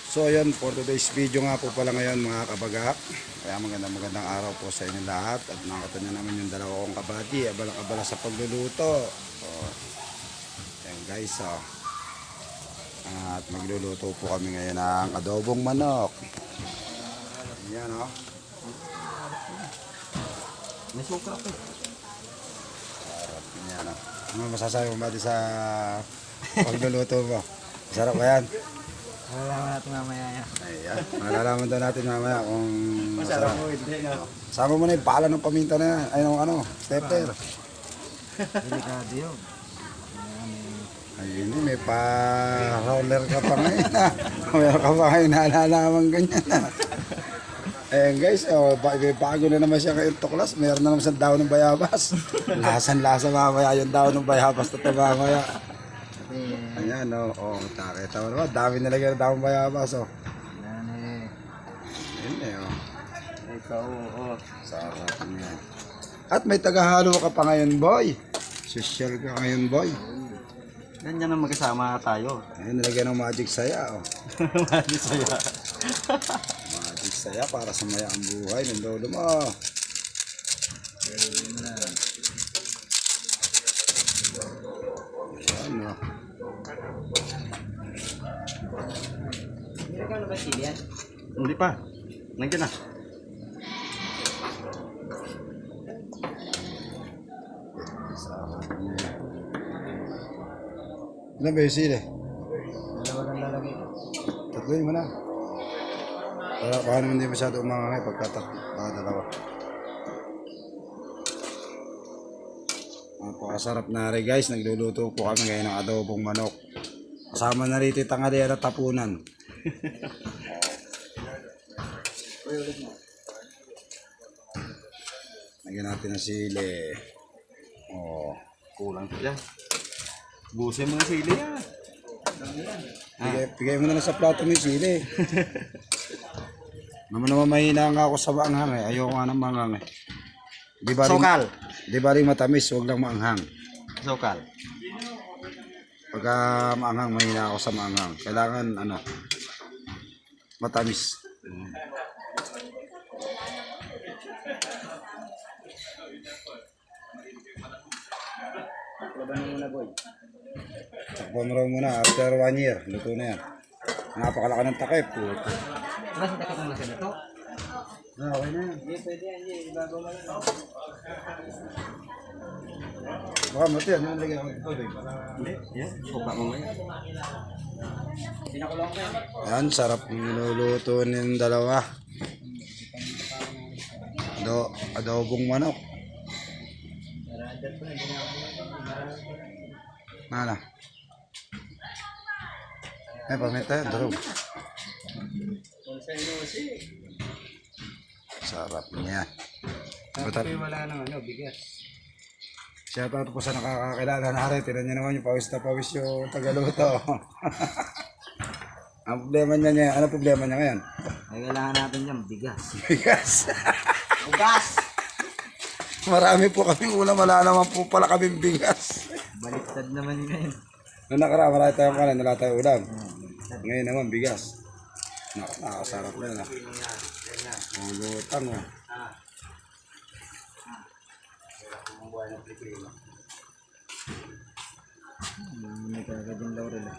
So ayun, for today's video nga po pala ngayon mga kabagak. Kaya magandang araw po sa inyo lahat. At nakita nyo naman yung dalawa kong kabady, abala sa pagluluto. Oh, ayan guys, oh. At magluluto po kami ngayon ng adobong manok. Ayan, oh. May suka po. Sarap yan, oh. Ano masasabi mo ba sa pagluluto mo? Sarap ba yan? Malalaman natin mamaya yan. Ayan, malalaman daw natin mamaya kung Masarap mo, hindi na. sama mo na yung pala ng paminta na yan. Ay, ng ano, stepper. Delikado yun. Ayun, may pa-roller ka pa ngayon ha. Meron ka pa ngayon nalalaman ganyan ha. Ayan guys, oh, bago na naman siya kay Tuklas. Meron na naman siyang daon ng bayabas. Lasan-lasa mamaya yung daon ng bayabas na mamaya. Ayan, oh, nakita mo naman. Dami nalagyan ng daon ng bayabas, oh. Yan eh. Yun eh, oh. Ikaw, oo. Sarap niya. At may tagahalo ka pa ngayon, boy. Social ka ngayon, boy. Ganyan ang magkasama tayo. Ayun, nilagyan ng magic saya, oh. Magic saya. Magic saya para sumaya ang buhay ng lolo mo. Ayan, oh. Nilagyan na ba sili yan? Hindi pa. Nandiyan na. Ilan ba yung sili? Dalawa lang lalagay. Tatloy mo na. Para paano hindi masyado umangangay dalawa. Napakasarap na rin guys. Nagluluto po kami ngayon ng adobong manok. Kasama na rito tanghalian at tapunan. Lagyan natin ng sili. Oh. Kulang ko dyan. Busin mga sili yan. Bigay mo na lang sa plato mo yung sili. Naman mahina nga ako sa maanghang eh. Ayoko nga ng maanghang eh. Sokal. Di ba rin matamis, huwag lang maanghang. Sokal. Pagka maanghang, mahina ako sa maanghang. Kailangan ano, matamis. Laban mo muna, boy. Takpan mo raw muna, after 1 year, luto na yan. Napakalaki ng takip. Puto. Mas takip mo na sa ito? Okay na yan. Hindi, pwede yan. Ibabaw mo lang. Baka mati yan, yung lagyan ko ito. Hindi, yan. Suka mo ngayon. Pinakulong ko yan. Yan, sarap ng niluluto ng dalawa. Adobong manok. Mana? Ay, pamita yan, durog. Sarap niya. Tapos wala nang ano, bigas. Shout out po sa nakakakilala na rin. Tinan niyo naman yung pawis na pawis yung tagaluto. Ang problema niya ngayon, ano problema niya ngayon? Ay, kailangan natin dyan, bigas. Bigas. Bigas! Marami po kaming ulam, wala naman po pala kaming bigas. Baliktad naman ngayon. Noong nakaraan, marami tayong kanan, wala tayong ulam. Ngayon naman, bigas. Nakasarap na yan. Ulutang oh. May kagadyang laurel eh.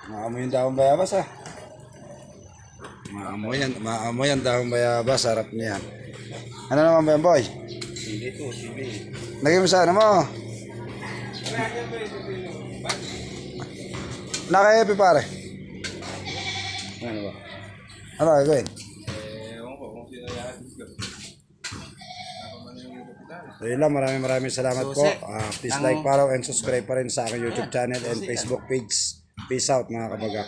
Maamoy yung dahong bayabas ah. Maamoy yung dahong bayabas, sarap niyan. Ano naman ba yan, boy? Sili to, sili. Lagay mo sa ano mo? Naka-happy pare. Ano ba? Ano gagawin? Ewan ko kung sino yan. So yun lang, maraming salamat po. Please like, follow, and subscribe pa rin sa aking YouTube channel and Facebook page. Peace out mga kabaga.